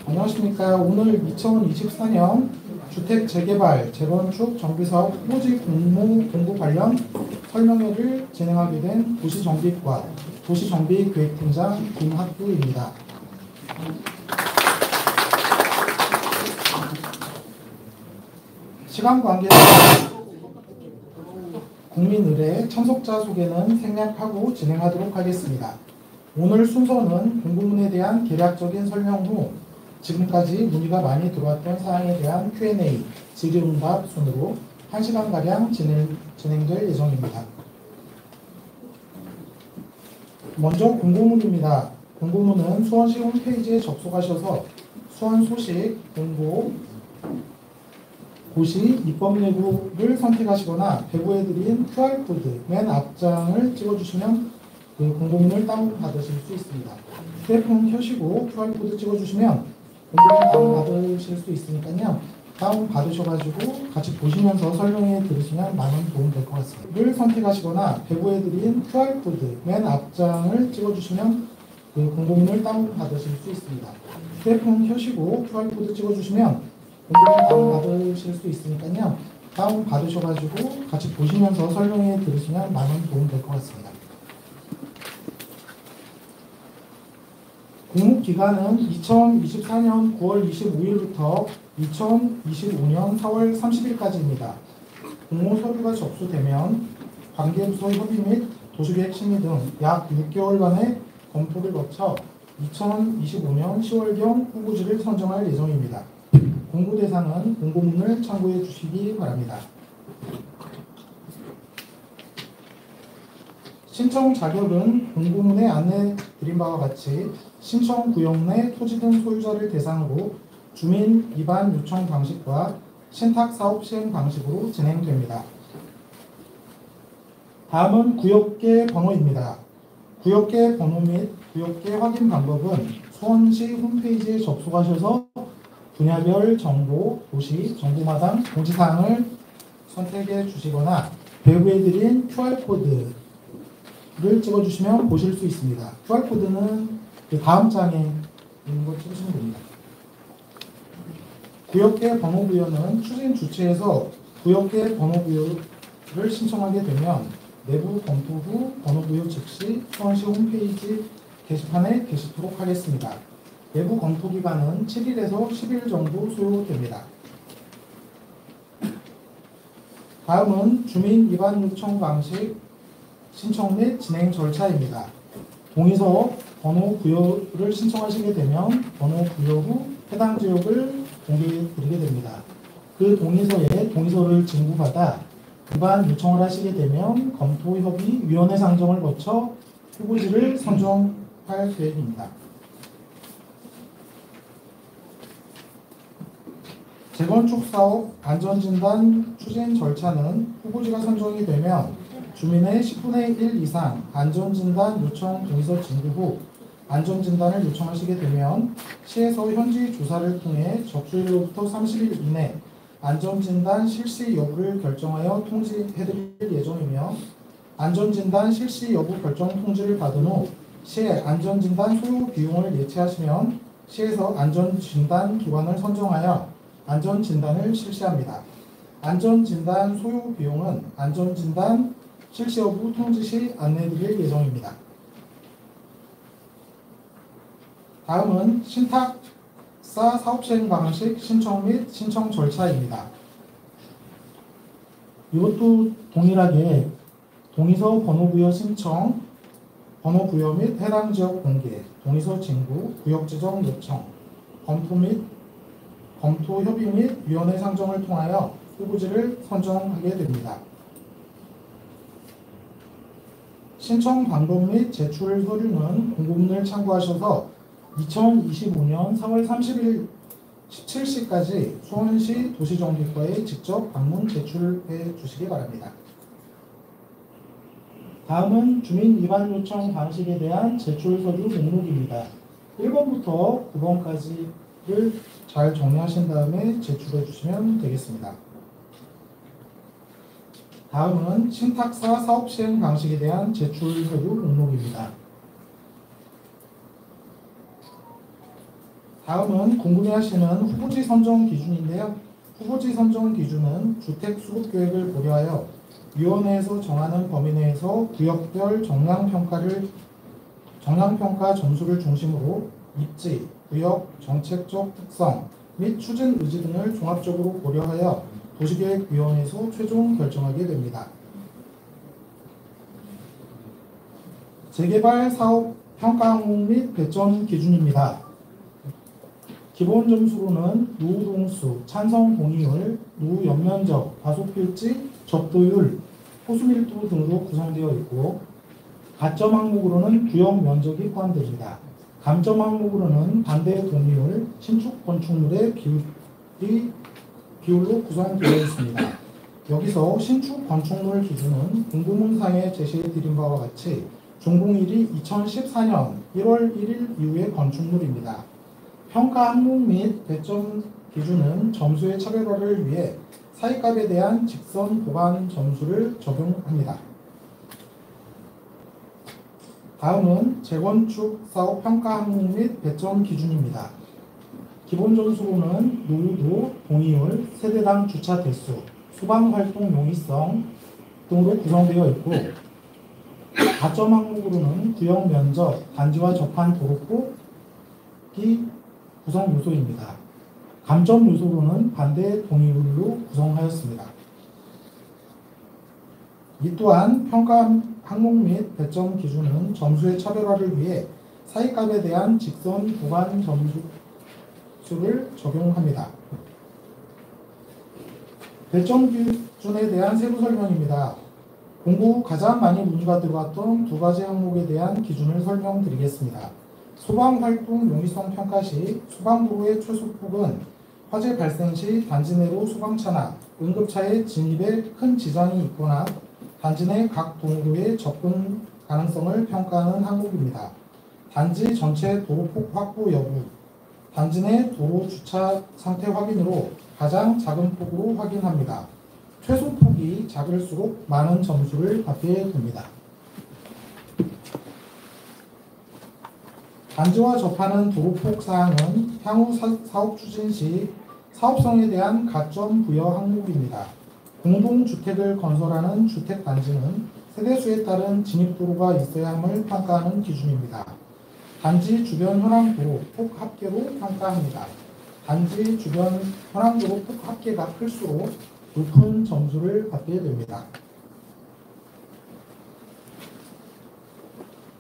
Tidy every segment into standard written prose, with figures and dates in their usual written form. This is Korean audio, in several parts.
안녕하십니까. 오늘 2024년 주택재개발, 재건축, 정비사업 토지 공고 관련 설명회를 진행하게 된 도시정비과 도시정비계획팀장 김학규입니다. 시간 관계상 국민의례 참석자 소개는 생략하고 진행하도록 하겠습니다. 오늘 순서는 공고문에 대한 개략적인 설명 후 지금까지 문의가 많이 들어왔던 사항에 대한 Q&A, 질의응답 순으로 1시간가량 진행될 예정입니다. 먼저 공고문입니다. 공고문은 수원시 홈페이지에 접속하셔서 수원 소식, 공고, 고시, 입법 내부를 선택하시거나 배부해드린 QR코드 맨 앞장을 찍어주시면 그 공고문을 다운받으실 수 있습니다. 휴대폰 켜시고 QR코드 찍어주시면 공고문 다운받으실 수 있으니까요. 다운받으셔가지고 같이 보시면서 설명해 들으시면 많은 도움 될 것 같습니다. 를 선택하시거나 배부해드린 QR코드 맨 앞장을 찍어주시면 그 공고문을 다운받으실 수 있습니다. 휴대폰 켜시고 QR코드 찍어주시면 공고문 다운받으실 수 있으니까요. 다운받으셔가지고 같이 보시면서 설명해 들으시면 많은 도움 될 것 같습니다. 공모기간은 2024년 9월 25일부터 2025년 4월 30일까지입니다. 공모 서류가 접수되면 관계부서 협의 및 도시계획 심의 등 약 6개월간의 검토를 거쳐 2025년 10월경 후보지를 선정할 예정입니다. 공고 대상은 공고문을 참고해 주시기 바랍니다. 신청 자격은 공고문에 안내 드린 바와 같이 신청 구역 내 토지 등 소유자를 대상으로 주민 입안 요청 방식과 신탁 사업 시행 방식으로 진행됩니다. 다음은 구역계 번호입니다. 구역계 번호 및 구역계 확인 방법은 수원시 홈페이지에 접속하셔서 분야별 정보, 도시, 정보마당, 공지사항을 선택해 주시거나 배부해드린 QR코드를 찍어주시면 보실 수 있습니다. QR코드는 그 다음 장에 있는 걸 찍으시면 됩니다. 구역계 번호 부여는 추진 주체에서 구역계 번호 부여를 신청하게 되면 내부 검토 후 번호 부여 즉시 수원시 홈페이지 게시판에 게시토록 하겠습니다. 내부 검토 기간은 7일에서 10일 정도 소요됩니다. 다음은 주민 입안 요청 방식 신청 및 진행 절차입니다. 동의서 번호 부여를 신청하시게 되면 번호 부여 후 해당 지역을 공개해 드리게 됩니다. 그 동의서에 동의서를 진구받아 입안 요청을 하시게 되면 검토협의위원회 상정을 거쳐 후보지를 선정할 계획입니다. 재건축 사업 안전진단 추진 절차는 후보지가 선정이 되면 주민의 10분의 1 이상 안전진단 요청 동의서 진구 후 안전진단을 요청하시게 되면 시에서 현지 조사를 통해 접수일로부터 30일 이내 안전진단 실시 여부를 결정하여 통지해드릴 예정이며 안전진단 실시 여부 결정 통지를 받은 후 시에 안전진단 소요 비용을 예치하시면 시에서 안전진단 기관을 선정하여 안전진단을 실시합니다. 안전진단 소요 비용은 안전진단 실시 여부 통지 시 안내드릴 예정입니다. 다음은 신탁사 사업시행 방식 신청 및 신청 절차입니다. 이것도 동일하게 동의서 번호 부여 신청, 번호 부여 및 해당 지역 공개, 동의서 진구, 구역 지정 요청, 검토 협의 및 위원회 상정을 통하여 후보지를 선정하게 됩니다. 신청 방법 및 제출 서류는 공고문을 참고하셔서 2025년 4월 30일 17시까지 수원시 도시정비과에 직접 방문 제출해 주시기 바랍니다. 다음은 주민 입안 요청 방식에 대한 제출 서류 목록입니다. 1번부터 9번까지를 잘 정리하신 다음에 제출해 주시면 되겠습니다. 다음은 신탁사 사업시행 방식에 대한 제출 서류 목록입니다. 다음은 궁금해하시는 후보지 선정 기준인데요. 후보지 선정 기준은 주택 수급 계획을 고려하여 위원회에서 정하는 범위 내에서 구역별 정량평가 점수를 중심으로 입지, 구역, 정책적 특성 및 추진 의지 등을 종합적으로 고려하여 도시계획위원회에서 최종 결정하게 됩니다. 재개발 사업 평가 항목 및 배점 기준입니다. 기본 점수로는 노후동수, 찬성 동의율, 노후 연면적, 과소필지, 접도율, 호수밀도 등으로 구성되어 있고, 가점 항목으로는 구역 면적이 포함됩니다. 감점 항목으로는 반대 동의율, 신축 건축물의 비율로 구성되어 있습니다. 여기서 신축 건축물 기준은 공고문상에 제시해 드린 바와 같이 준공일이 2014년 1월 1일 이후의 건축물입니다. 평가 항목 및 배점 기준은 점수의 차별화를 위해 사익값에 대한 직선 보관 점수를 적용합니다. 다음은 재건축 사업 평가 항목 및 배점 기준입니다. 기본 점수로는 노후도, 동의율, 세대당 주차 대수, 소방활동 용이성 등으로 구성되어 있고, 가점 항목으로는 구역 면적, 단지와 접한 도로폭이 구성 요소입니다. 감점 요소로는 반대 동의율로 구성하였습니다. 이 또한 평가 항목 및 배점 기준은 점수의 차별화를 위해 사익값에 대한 직선 보관 점수를 적용합니다. 배점 기준에 대한 세부 설명입니다. 공고 후 가장 많이 문의가 들어왔던 두 가지 항목에 대한 기준을 설명드리겠습니다. 소방활동 용이성 평가 시 소방도로의 최소폭은 화재 발생 시 단지 내로 소방차나 응급차의 진입에 큰 지장이 있거나 단지 내 각 도로의 접근 가능성을 평가하는 항목입니다. 단지 전체 도로폭 확보 여부, 단지 내 도로 주차 상태 확인으로 가장 작은 폭으로 확인합니다. 최소폭이 작을수록 많은 점수를 받게 됩니다. 단지와 접하는 도로폭 사항은 향후 사업 추진 시 사업성에 대한 가점 부여 항목입니다. 공동주택을 건설하는 주택단지는 세대수에 따른 진입도로가 있어야 함을 평가하는 기준입니다. 단지 주변 현황도로 폭 합계로 평가합니다. 단지 주변 현황도로 폭 합계가 클수록 높은 점수를 받게 됩니다.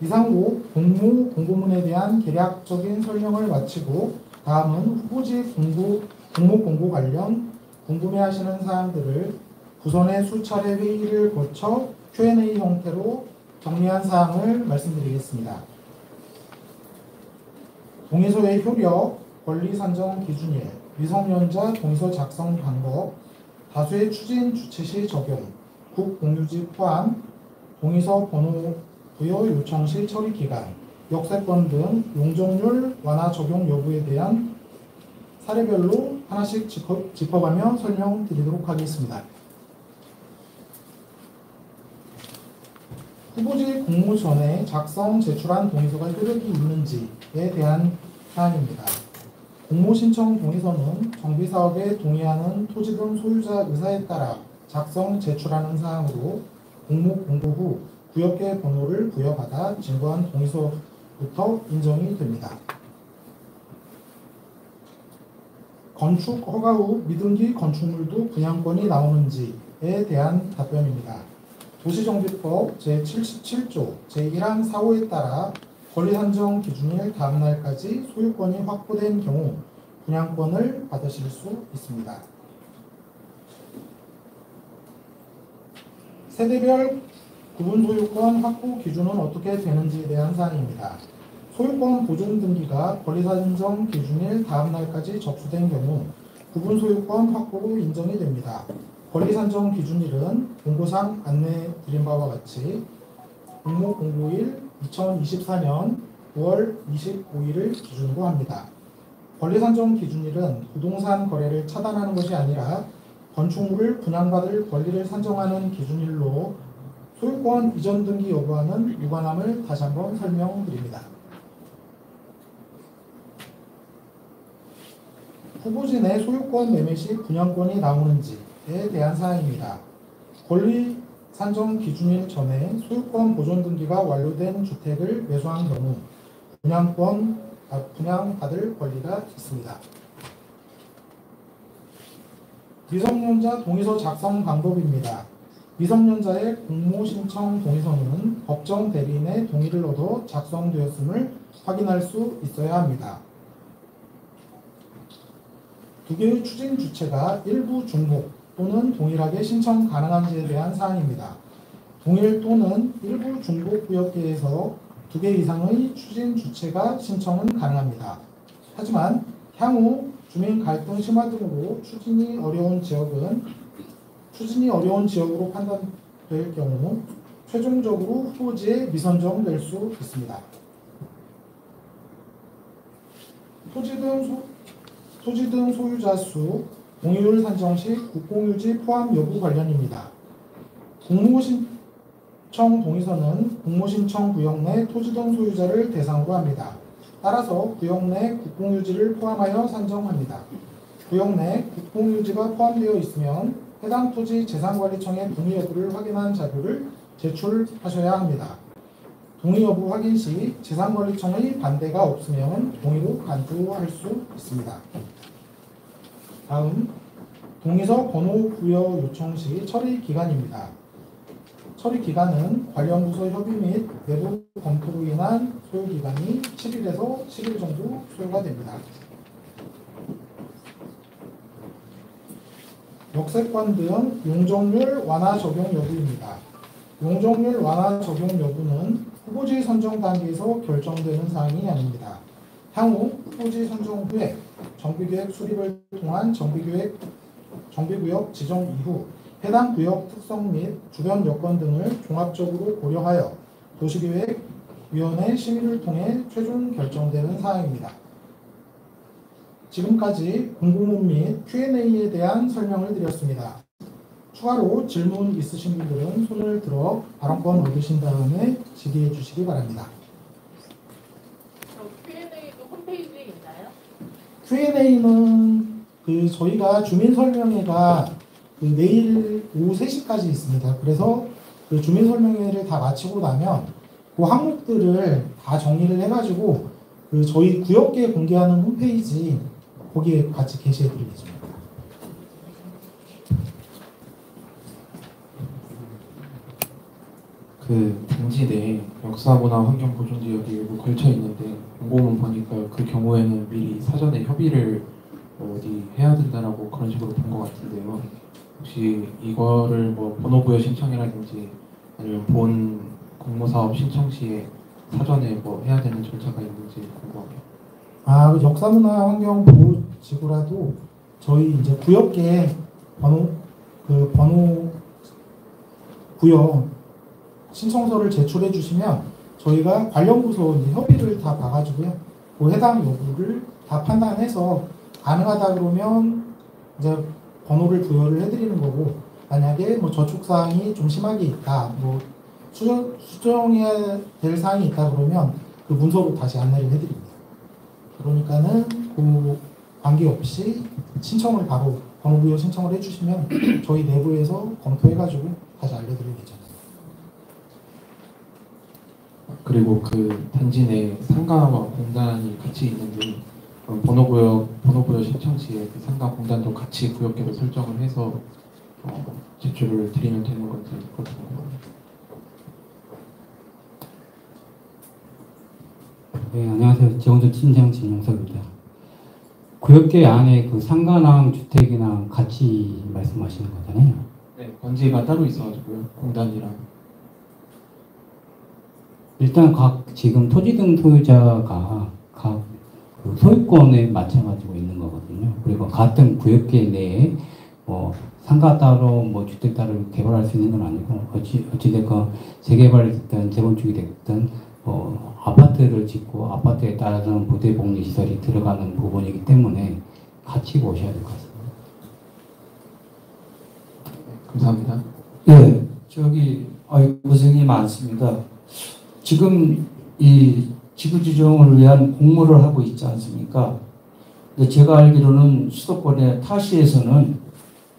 이상으로 공모문에 대한 개략적인 설명을 마치고 다음은 후보지 공모 공고 관련 궁금해하시는 사항들을 부선의 수차례 회의를 거쳐 Q&A 형태로 정리한 사항을 말씀드리겠습니다. 동의서의 효력, 권리 산정 기준일, 미성년자 동의서 작성 방법, 다수의 추진 주체 시 적용, 국공유지 포함, 동의서 번호 부여 요청 시 처리 기간, 역세권 등 용적률 완화 적용 여부에 대한 사례별로 하나씩 짚어가며 설명드리도록 하겠습니다. 후보지 공모 전에 작성, 제출한 동의서가 효력이 있는지에 대한 사항입니다. 공모 신청 동의서는 정비사업에 동의하는 토지 등 소유자 의사에 따라 작성, 제출하는 사항으로 공모 공고 후 구역계 번호를 부여받아 진거한 동의서부터 인정이 됩니다. 건축 허가 후 미등기 건축물도 분양권이 나오는지에 대한 답변입니다. 도시정비법 제77조 제1항 4호에 따라 권리산정 기준일 다음날까지 소유권이 확보된 경우 분양권을 받으실 수 있습니다. 세대별 구분 소유권 확보 기준은 어떻게 되는지에 대한 사항입니다. 소유권 보존 등기가 권리산정 기준일 다음날까지 접수된 경우 구분 소유권 확보로 인정이 됩니다. 권리산정 기준일은 공고상 안내 드린 바와 같이 공모 공고일 2024년 9월 25일을 기준으로 합니다. 권리산정 기준일은 부동산 거래를 차단하는 것이 아니라 건축물을 분양받을 권리를 산정하는 기준일로 소유권 이전 등기 여부와는 무관함을 다시 한번 설명드립니다. 후보진의 소유권 매매 시 분양권이 나오는지에 대한 사항입니다. 권리 산정 기준일 전에 소유권 보존 등기가 완료된 주택을 매수한 경우 분양받을 권리가 있습니다. 미성년자 동의서 작성 방법입니다. 미성년자의 공모 신청 동의서는 법정 대리인의 동의를 얻어 작성되었음을 확인할 수 있어야 합니다. 두 개의 추진 주체가 일부 중복 또는 동일하게 신청 가능한지에 대한 사항입니다. 동일 또는 일부 중복 구역계에서 두 개 이상의 추진 주체가 신청은 가능합니다. 하지만 향후 주민 갈등 심화 등으로 추진이 어려운 지역으로 판단될 경우 최종적으로 후보지에 미선정될 수 있습니다. 토지 등 소유자 수, 공유율 산정 시 국공유지 포함 여부 관련입니다. 공모신청 동의서는 공모신청 구역 내 토지 등 소유자를 대상으로 합니다. 따라서 구역 내 국공유지를 포함하여 산정합니다. 구역 내 국공유지가 포함되어 있으면 해당 토지 재산관리청의 동의 여부를 확인한 자료를 제출하셔야 합니다. 동의 여부 확인 시 재산관리청의 반대가 없으면 동의로 간주할 수 있습니다. 다음, 동의서 번호 부여 요청 시 처리 기간입니다. 처리 기간은 관련 부서 협의 및 내부 검토로 인한 소요 기간이 7일에서 10일 정도 소요가 됩니다. 역세권 등 용적률 완화 적용 여부입니다. 용적률 완화 적용 여부는 후보지 선정 단계에서 결정되는 사항이 아닙니다. 향후 후보지 선정 후에 정비계획 수립을 통한 정비구역 지정 이후 해당 구역 특성 및 주변 여건 등을 종합적으로 고려하여 도시계획위원회 심의를 통해 최종 결정되는 사항입니다. 지금까지 공고문 및 Q&A에 대한 설명을 드렸습니다. 추가로 질문 있으신 분들은 손을 들어 발언권 얻으신 다음에 질의해 주시기 바랍니다. Q&A도 홈페이지에 있나요? Q&A는 저희가 주민설명회가 내일 오후 3시까지 있습니다. 그래서 그 주민설명회를 다 마치고 나면 그 항목들을 다 정리를 해가지고 저희 구역계 공개하는 홈페이지 거기에 같이 게시해 드릴 예정입니다. 그 단지 내 역사문화 환경보존지역이 일부 걸쳐 있는데 공고문 보니까 그 경우에는 미리 사전에 협의를 어디 해야 된다라고 그런 식으로 본 것 같은데요. 혹시 이거를 뭐 번호부여 신청이라든지 아니면 본 공모사업 신청 시에 사전에 뭐 해야 되는 절차가 있는지 궁금합니다. 역사문화 환경보호지구라도 저희 이제 구역계 번호 부여 신청서를 제출해 주시면 저희가 관련 부서 협의를 다 봐가지고요. 그 해당 여부를 다 판단해서 가능하다 그러면 이제 번호를 부여를 해드리는 거고, 만약에 뭐 저촉 사항이 좀 심하게 있다, 뭐 수정해야 될 사항이 있다 그러면 그 문서로 다시 안내를 해드립니다. 그러니까는 그 관계없이 신청을 바로 번호 부여 신청을 해주시면 저희 내부에서 검토해가지고 다시 알려드릴 예정입니다. 그리고 그 단지 내 상가와 공단이 같이 있는데 번호부여 신청 시에 그 상가 공단도 같이 구역계로 설정을 해서 제출을 드리면 되는 건지 그것도 궁금합니다. 네, 안녕하세요. 지원조 팀장 진용석입니다. 구역계 안에 그 상가랑 주택이랑 같이 말씀하시는 거잖아요. 네, 번지가 따로 있어가지고요. 공단이랑. 일단 지금 토지 등 소유자가 각 그 소유권에 맞춰가지고 있는 거거든요. 그리고 같은 구역계 내에 뭐 상가 따로 뭐 주택 따로 개발할 수 있는 건 아니고 어찌됐건 재개발이 됐든 재건축이 됐든 아파트를 짓고 아파트에 따라서는 부대복리시설이 들어가는 부분이기 때문에 같이 보셔야 될 것 같습니다. 네, 감사합니다. 예, 고생이 많습니다. 지금 이 지구 지정을 위한 공모를 하고 있지 않습니까? 근데 제가 알기로는 수도권의 타시에서는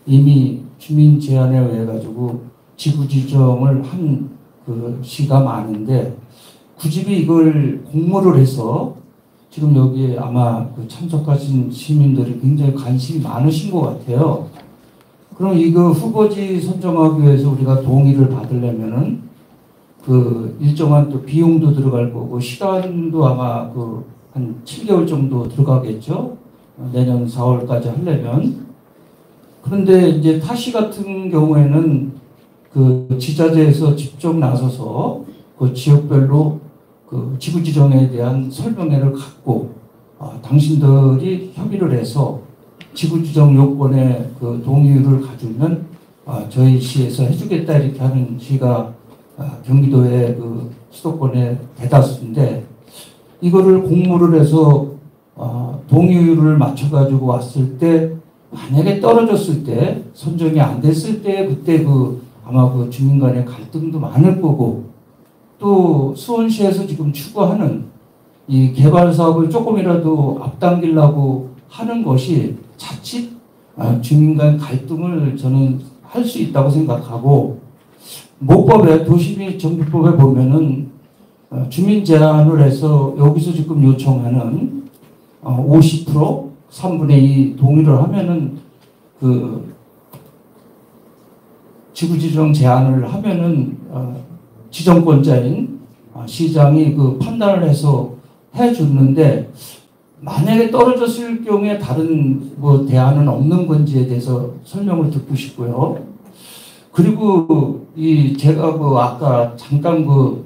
이미 주민 제안에 의해 가지고 지구 지정을 한 그 시가 많은데 굳이 이걸 공모를 해서 지금 여기에 아마 그 참석하신 시민들이 굉장히 관심이 많으신 것 같아요. 그럼 이거 후보지 선정하기 위해서 우리가 동의를 받으려면은 그 일정한 또 비용도 들어갈 거고 시간도 아마 그 한 7개월 정도 들어가겠죠. 내년 4월까지 하려면. 그런데 이제 타시 같은 경우에는 그 지자체에서 직접 나서서 그 지역별로 그 지구 지정에 대한 설명회를 갖고 당신들이 협의를 해서 지구 지정 요건에 그 동의를 가지면 저희 시에서 해주겠다 이렇게 하는 시가 경기도의 그 수도권의 대다수인데 이거를 공모를 해서 동의율을 맞춰가지고 왔을 때 만약에 떨어졌을 때 선정이 안 됐을 때 그때 그 아마 그 주민 간의 갈등도 많을 거고 또 수원시에서 지금 추구하는 이 개발 사업을 조금이라도 앞당기려고 하는 것이 자칫 주민 간 갈등을 저는 할 수 있다고 생각하고 모법에 도시비 정비법에 보면은 주민 제안을 해서 여기서 지금 요청하는 50% 3분의 2 동의를 하면은 그 지구지정 제안을 하면은 지정권자인 시장이 그 판단을 해서 해주는데 만약에 떨어졌을 경우에 다른 뭐 대안은 없는 건지에 대해서 설명을 듣고 싶고요. 그리고 이 제가 그 아까 잠깐 그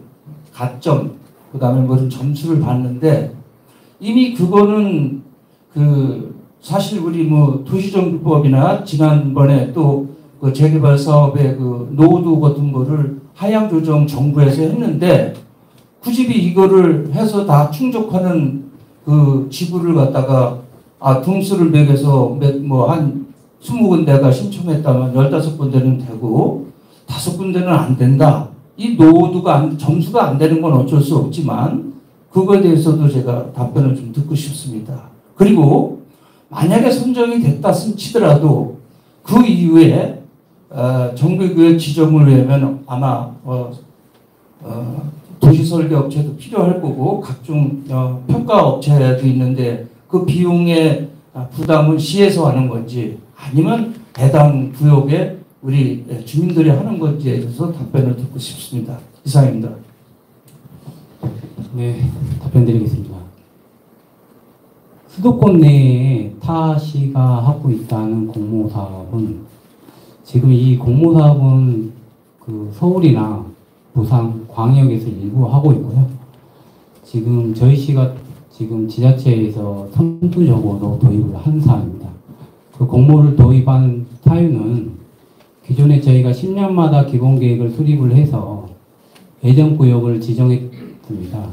가점 그다음에 무슨 점수를 봤는데 이미 그거는 그 사실 우리 뭐 도시정비법이나 지난번에 또 그 재개발 사업의 그 노후 같은 거를 하향 조정 정부에서 했는데 굳이 이거를 해서 다 충족하는 그 지구를 갖다가 등수를 매겨서 뭐 한 20군데가 신청했다면 15군데는 되고 5군데는 안 된다. 이 노후가 점수가 안 되는 건 어쩔 수 없지만 그거에 대해서도 제가 답변을 좀 듣고 싶습니다. 그리고 만약에 선정이 됐다 치더라도 그 이후에 정비구역 지정을 위하면 아마 도시설계업체도 필요할 거고 각종 평가업체도 있는데 그 비용의 부담은 시에서 하는 건지 아니면 해당 구역에 우리 주민들이 하는 건지에 대해서 답변을 듣고 싶습니다. 이상입니다. 네, 답변 드리겠습니다. 수도권 내에 타 시가 하고 있다는 공모사업은 지금 이 공모사업은 그 서울이나 부산, 광역에서 일부 하고 있고요. 지금 저희 시가 지금 지자체에서 선두적으로 도입을 한 사안입니다. 그 공모를 도입한 사유는 기존에 저희가 10년마다 기본계획을 수립을 해서 예정구역을 지정했습니다.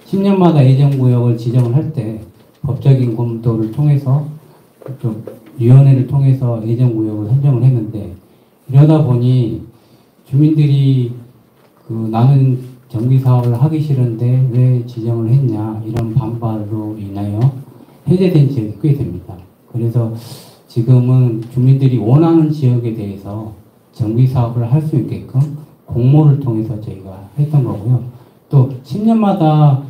10년마다 예정구역을 지정을 할 때 법적인 검토를 통해서 좀 위원회를 통해서 예정구역을 선정을 했는데 이러다 보니 주민들이 그 나는 정비사업을 하기 싫은데 왜 지정을 했냐 이런 반발로 인하여 해제된 지역이 꽤 됩니다. 그래서 지금은 주민들이 원하는 지역에 대해서 정비사업을 할 수 있게끔 공모를 통해서 저희가 했던 거고요. 또 10년마다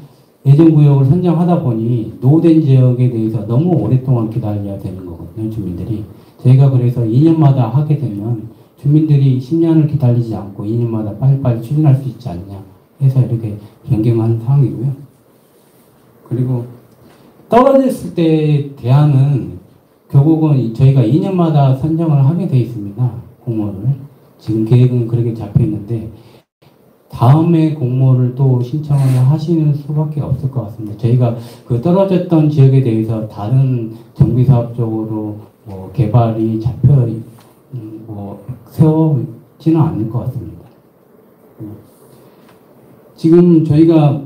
예정구역을 선정하다 보니 노후된 지역에 대해서 너무 오랫동안 기다려야 되는 거거든요. 주민들이. 저희가 그래서 2년마다 하게 되면 주민들이 10년을 기다리지 않고 2년마다 빨리빨리 추진할 수 있지 않냐 해서 이렇게 변경한 상황이고요. 그리고 떨어졌을 때 대안은 결국은 저희가 2년마다 선정을 하게 돼 있습니다. 공모를. 지금 계획은 그렇게 잡혀 있는데 다음에 공모를 또 신청을 하시는 수밖에 없을 것 같습니다. 저희가 그 떨어졌던 지역에 대해서 다른 정비사업적으로 뭐 개발이 잡혀 뭐 세워지는 않을 것 같습니다. 지금 저희가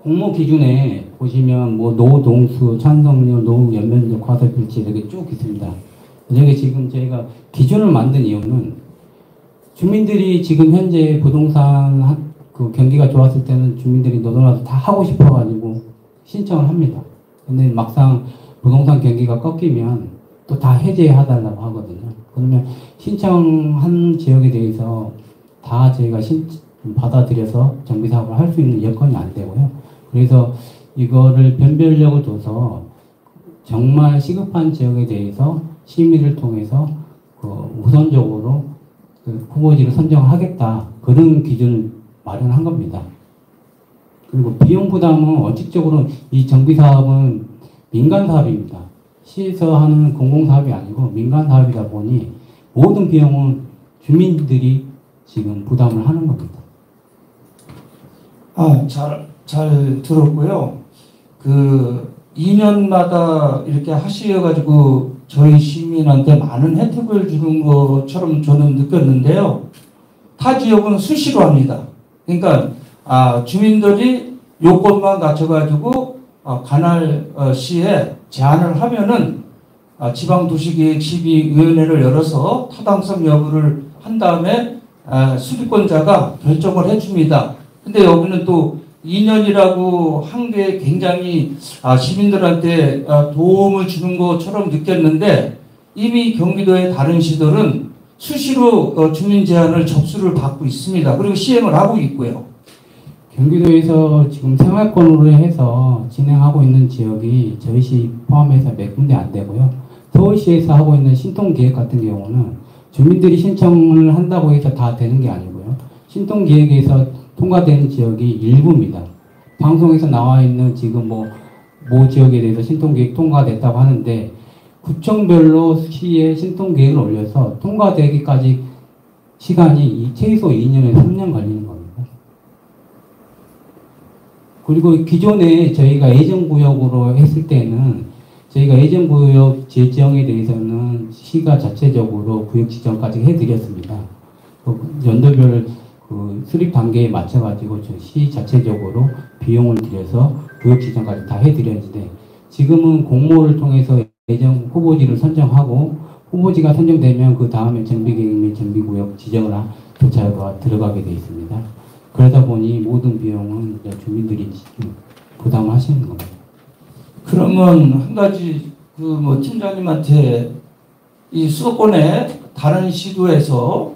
공모 기준에 보시면 뭐 노후 동수, 찬성률, 노후 연면적 과소필지 이렇게 쭉 있습니다. 여기 지금 저희가 기준을 만든 이유는 주민들이 지금 현재 부동산 그 경기가 좋았을 때는 주민들이 너도나도 다 하고 싶어가지고 신청을 합니다. 근데 막상 부동산 경기가 꺾이면 또 다 해제해달라고 하거든요. 그러면 신청한 지역에 대해서 다 저희가 받아들여서 정비 사업을 할 수 있는 여건이 안 되고요. 그래서 이거를 변별력을 둬서 정말 시급한 지역에 대해서 심의를 통해서 우선적으로 후보지를 선정하겠다, 그런 기준을 마련한 겁니다. 그리고 비용 부담은 원칙적으로 이 정비 사업은 민간 사업입니다. 시에서 하는 공공 사업이 아니고 민간 사업이다 보니 모든 비용은 주민들이 지금 부담을 하는 겁니다. 잘 들었고요. 2년마다 이렇게 하셔가지고 저희 시민한테 많은 혜택을 주는 것처럼 저는 느꼈는데요. 타 지역은 수시로 합니다. 그러니까 주민들이 요건만 갖춰가지고 관할 시에 제안을 하면은 지방도시계획심의위원회를 열어서 타당성 여부를 한 다음에 수리권자가 결정을 해줍니다. 근데 여기는 또 2년이라고 한 게 굉장히 시민들한테 도움을 주는 것처럼 느꼈는데, 이미 경기도의 다른 시들은 수시로 주민 제안을 접수를 받고 있습니다. 그리고 시행을 하고 있고요. 경기도에서 지금 생활권으로 해서 진행하고 있는 지역이 저희 시 포함해서 몇 군데 안 되고요. 서울시에서 하고 있는 신통계획 같은 경우는 주민들이 신청을 한다고 해서 다 되는 게 아니고요. 신통계획에서 통과되는 지역이 일부입니다. 방송에서 나와 있는 지금 모 지역에 대해서 신통계획 통과됐다고 하는데, 구청별로 시에 신통계획을 올려서 통과되기까지 시간이 최소 2년에서 3년 걸리는 겁니다. 그리고 기존에 저희가 예정구역으로 했을 때는 저희가 예정구역 지정에 대해서는 시가 자체적으로 구역 지정까지 해드렸습니다. 연도별 수립 단계에 맞춰가지고 시 자체적으로 비용을 들여서 구역 지정까지 다 해드렸는데, 지금은 공모를 통해서 예정 후보지를 선정하고, 후보지가 선정되면 그 다음에 정비계획 및 정비구역 지정을 조차가 들어가게 되어 있습니다. 그러다 보니 모든 비용은 주민들이 부담을 하시는 겁니다. 그러면 한 가지 팀장님한테 이 수도권의 다른 시도에서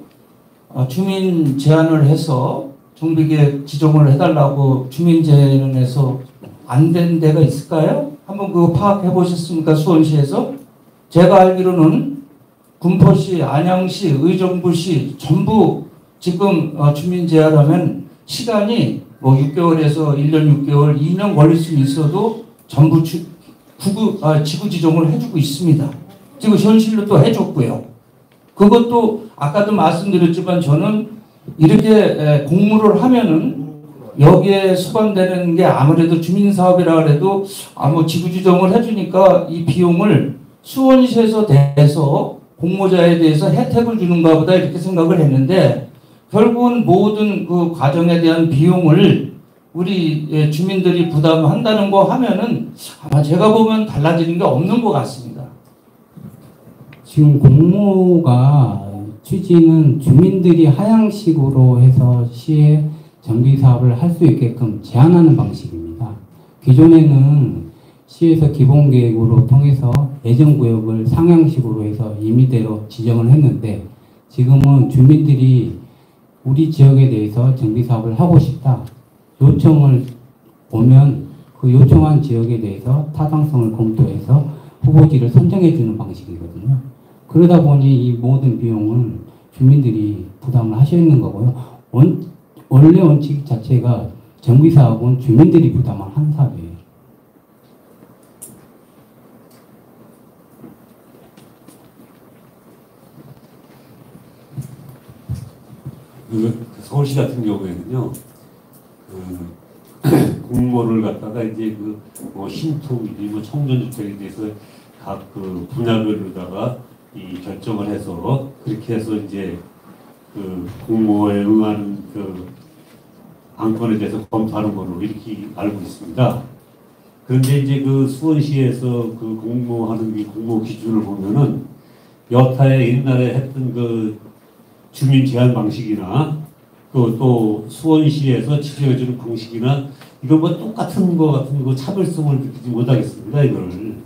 주민 제안을 해서 정비계획 지정을 해달라고 주민 제안해서 안 된 데가 있을까요? 한번 그거 파악해 보셨습니까? 수원시에서? 제가 알기로는 군포시, 안양시, 의정부시 전부 지금 주민 제안하면 시간이 6개월에서 1년 6개월, 2년 걸릴 수 있어도 전부 지구 지정을 해주고 있습니다. 지금 현실로 또 해줬고요. 그것도 아까도 말씀드렸지만 저는 이렇게 공모를 하면은 여기에 수반되는 게 아무래도 주민사업이라 그래도 지구 지정을 해주니까 이 비용을 수원시에서 대서 공모자에 대해서 혜택을 주는가 보다 이렇게 생각을 했는데, 결국은 모든 그 과정에 대한 비용을 우리 주민들이 부담한다는 거 하면은 아마 제가 보면 달라지는 게 없는 것 같습니다. 지금 공모가 취지는 주민들이 하향식으로 해서 시에 정비 사업을 할 수 있게끔 제한하는 방식입니다. 기존에는 시에서 기본계획으로 통해서 예정구역을 상향식으로 해서 임의대로 지정을 했는데, 지금은 주민들이 우리 지역에 대해서 정비 사업을 하고 싶다 요청을 오면 그 요청한 지역에 대해서 타당성을 검토해서 후보지를 선정해 주는 방식이거든요. 그러다 보니 이 모든 비용은 주민들이 부담을 하시는 거고요. 원래 원칙 자체가 정비 사업은 주민들이 부담을 하는 사업이에요. 서울시 같은 경우에는요, 공모를 갖다가 이제 신토, 청년주택에 대해서 각 분야별로다가 이 결정을 해서 그렇게 해서 이제 공모에 응하는 안건에 대해서 검토하는 걸로 이렇게 알고 있습니다. 그런데 이제 수원시에서 공모하는 공모 기준을 보면은 여타의 옛날에 했던 주민 제한 방식이나 또 수원시에서 지정해주는 방식이나 이거 똑같은 거 같은 거 차별성을 느끼지 못하겠습니다. 이거를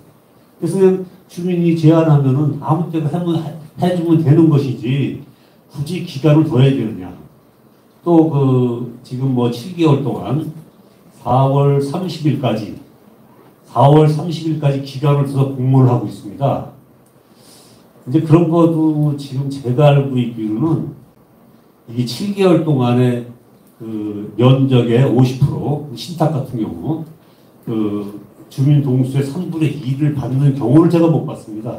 그래서 그냥 주민이 제안하면은 아무 때나 해주면 되는 것이지 굳이 기간을 둬야 되느냐. 또 그 지금 뭐 7개월 동안 4월 30일까지 기간을 둬서 공모를 하고 있습니다. 이제 그런 것도 지금 제가 알고 있기로는 이게 7개월 동안에 그 면적의 50% 신탁 같은 경우 그 주민 동수의 3분의 2를 받는 경우를 제가 못 봤습니다.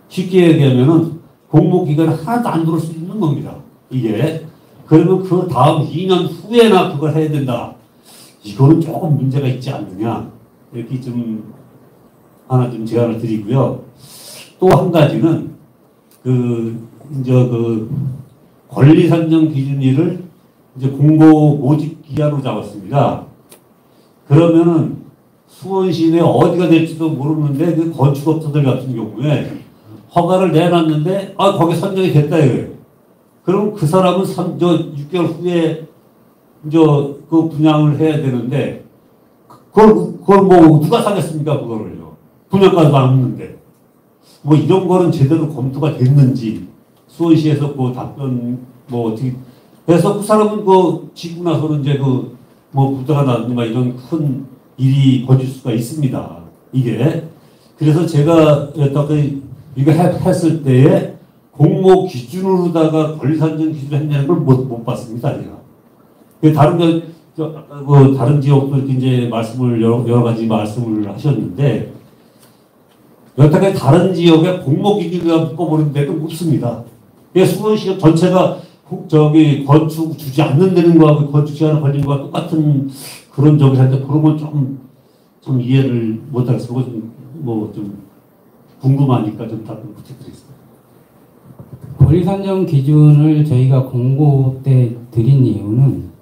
쉽게 얘기하면은 공모 기간 하나도 안 들을 수 있는 겁니다. 이게 그러면 그 다음 2년 후에나 그걸 해야 된다. 이거는 조금 문제가 있지 않느냐 이렇게 좀 하나 좀 제안을 드리고요. 또 한 가지는 이제 권리 산정 기준일을 이제 공고 모집 기한으로 잡았습니다. 그러면은 수원시 내 어디가 될지도 모르는데 그 건축업자들 같은 경우에 허가를 내놨는데 거기 선정이 됐다 이거예요. 그럼 그 사람은 6개월 후에 그 분양을 해야 되는데 그걸 뭐 누가 사겠습니까 그거를요. 분양가도 안 없는데 뭐 이런 거는 제대로 검토가 됐는지 수원시에서 그 답변 뭐 어떻게 해서 그 사람은 지고 나서는 이제 뭐 부자가 나든가 이런 큰 일이 벌어질 수가 있습니다. 이게 그래서 제가 이거 했을 때에 공모 기준으로다가 권리 산정 기준을 했냐는 걸 못 봤습니다. 제가. 다른 지역도 이렇게 이제 여러 가지 말씀을 하셨는데 여태까지 다른 지역에 공모 기준을 묶어버린 데도 없습니다. 수원시 전체가 건축 주지 않는 데는 거하고 건축 제한을 걸린 거와 똑같은 그런 적이 한데 그런 건 좀 이해를 못하겠어요. 좀 궁금하니까 좀 답변 부탁드리겠습니다. 권리 산정 기준을 저희가 공고 때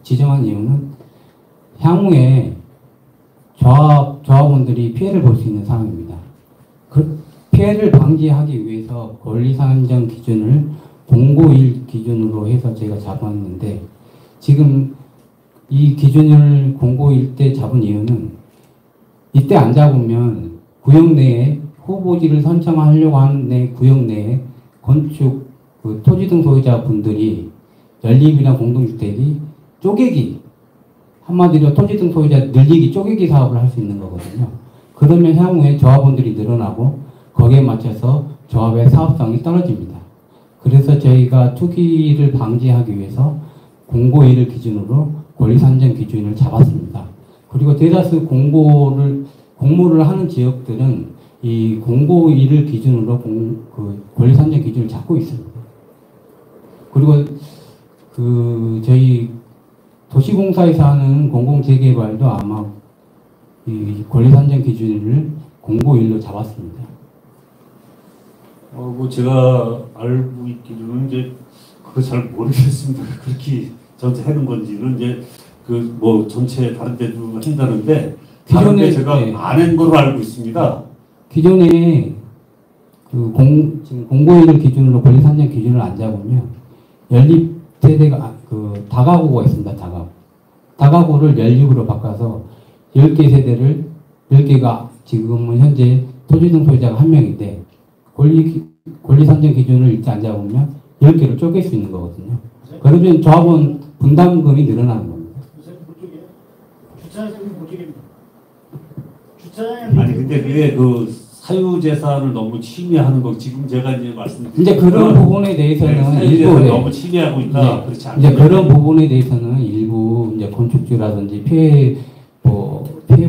지정한 이유는 향후에 조합원들이 피해를 볼 수 있는 상황입니다. 그 피해를 방지하기 위해서 권리 산정 기준을 공고일 기준으로 해서 제가 잡았는데 지금 이 기준을 공고일 때 잡은 이유는 이때 안 잡으면 구역 내에 후보지를 선정하려고 하는 내 구역 내에 건축 토지 등 소유자 분들이 연립이나 공동주택이 쪼개기 한마디로 토지 등 소유자 늘리기 쪼개기 사업을 할 수 있는 거거든요. 그러면 향후에 조합원들이 늘어나고 거기에 맞춰서 조합의 사업성이 떨어집니다. 그래서 저희가 투기를 방지하기 위해서 공고일을 기준으로 권리 산정 기준을 잡았습니다. 그리고 대다수 공모를 하는 지역들은 이 공고일을 기준으로 권리 산정 기준을 잡고 있습니다. 그리고 저희 도시공사에서 하는 공공재개발도 아마 이 권리 산정 기준을 공고일로 잡았습니다. 제가 알고 있기로는 이제 그거 잘 모르겠습니다. 그렇게 전체 하는 건지는 이제 전체 다른 데도 한다는데 다른 데 제가 안 한 걸로 알고 있습니다. 기존에 지금 공고일을 기준으로 권리 산정 기준을 안 잡으면 연립 세대가 다가구가 있습니다. 다가구를 연립으로 바꿔서 10개 세대를 10개가 지금은 현재 토지 등 소유자가 1명인데 권리 산정 기준을 일단 안 잡으면 10개를 쪼갤 수 있는 거거든요. 그러면 조합원 분담금이 늘어나는 겁니다. 아니 근데 그게 사유재산을 너무 침해하는 거 지금 제가 이제 말씀드린 이제 그런 부분에 대해서는 일부 너무 침해하고 있다. 그렇지 않나요? 이제 그런 부분에 대해서는 일부 이제 건축주라든지 피해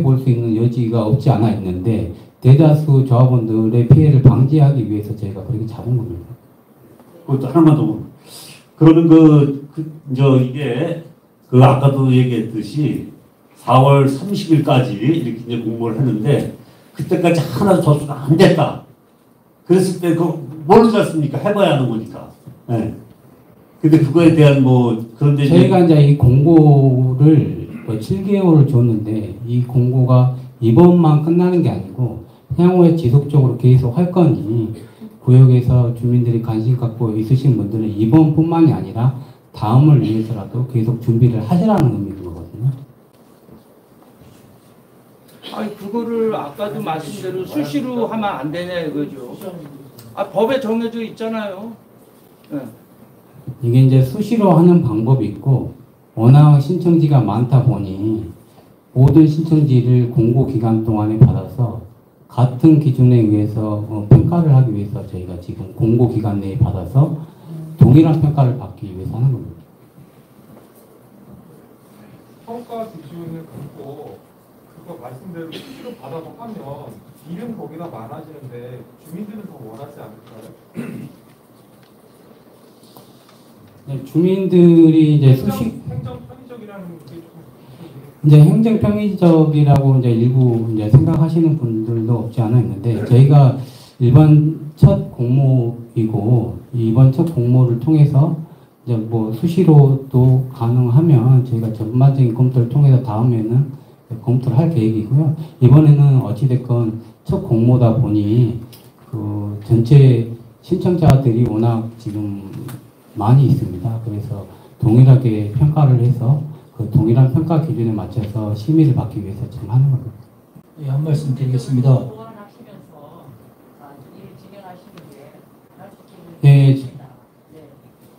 볼 수 있는 여지가 없지 않아 있는데 대다수 조합원들의 피해를 방지하기 위해서 저희가 그렇게 잡은 겁니다. 그것도 하나만 더. 그러면 이게 아까도 얘기했듯이 4월 30일까지 이렇게 이제 공모를 했는데 그때까지 하나도 접수가 안 됐다. 그랬을 때 모르지 않습니까? 해봐야 하는 거니까. 네. 근데 그거에 대한 그런데 저희가 이제 이 공고를 7개월을 줬는데 이 공고가 이번만 끝나는 게 아니고 향후에 지속적으로 계속 할 거니 구역에서 주민들이 관심 갖고 있으신 분들은 이번뿐만이 아니라 다음을 위해서라도 계속 준비를 하시라는 의미인 거거든요. 아니 그거를 아까도 말씀대로 수시로 하면 안 되냐 이거죠. 법에 정해져 있잖아요. 네. 이게 이제 수시로 하는 방법이 있고 워낙 신청지가 많다 보니 모든 신청지를 공고 기간 동안에 받아서 같은 기준에 의해서 평가를 하기 위해서 저희가 지금 공고 기간 내에 받아서 동일한 평가를 받기 위해서 하는 겁니다. 평가 기준을 갖고 그거 말씀대로 수시로 받아서 하면 일은 거기다 많아지는데 주민들은 더 원하지 않을까요? 네, 주민들이 이제 수시 행정 편의적이라는 게 조금 이제 행정 편의적이라고 이제 일부 이제 생각하시는 분들도 없지 않아 있는데 저희가 일반 첫 공모이고 이번 첫 공모를 통해서 이제 뭐 수시로도 가능하면 저희가 전반적인 검토를 통해서 다음에는 검토를 할 계획이고요. 이번에는 어찌됐건 첫 공모다 보니 그 전체 신청자들이 워낙 지금 많이 있습니다. 그래서 동일하게 평가를 해서 그 동일한 평가 기준에 맞춰서 심의를 받기 위해서 지금 하는 겁니다. 예, 한 말씀 드리겠습니다. 보완하시면서 일 진행하시는 게 예,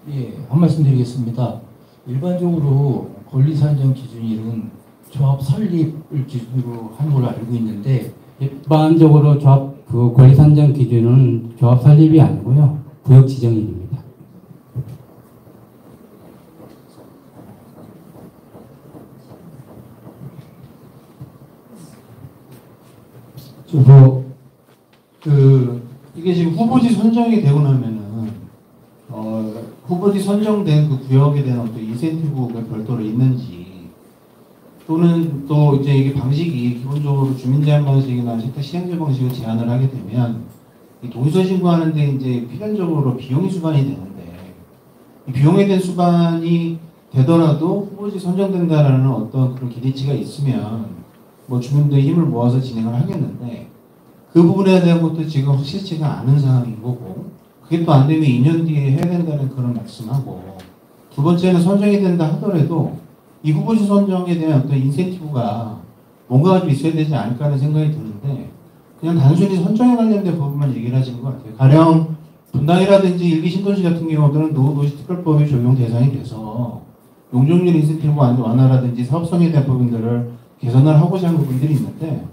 예, 한 말씀 드리겠습니다. 일반적으로 권리산정 기준일은 조합 설립을 기준으로 하는 걸로 알고 있는데 일반적으로 조합 그 권리 산정 기준은 조합 설립이 아니고요. 구역 지정일입니다. 이게 지금 후보지 선정이 되고 나면은 후보지 선정된 그 구역에 대한 어떤 인센티브가 별도로 있는지 또는 또 이제 이게 방식이 기본적으로 주민 제한 방식이나 세탁 시행제 방식을 제한을 하게 되면 이 동의서 신고하는데 이제 필연적으로 비용이 수반이 되는데 이 비용에 대한 수반이 되더라도 후보지 선정된다라는 어떤 그런 기대치가 있으면 뭐 주민들의 힘을 모아서 진행을 하겠는데 그 부분에 대한 것도 지금 확실치가 않은 상황인 거고 그게 또 안 되면 2년 뒤에 해야 된다는 그런 말씀하고 두 번째는 선정이 된다 하더라도 이 후보지 선정에 대한 어떤 인센티브가 뭔가가 좀 있어야 되지 않을까 하는 생각이 드는데 그냥 단순히 선정에 관련된 부분만 얘기를 하시는 것 같아요. 가령 분당이라든지 일기 신도시 같은 경우들은 노후도시특별법이 적용 대상이 돼서 용적률 인센티브 완화라든지 사업성에 대한 부분들을 개선을 하고자 하는 부분들이 있는데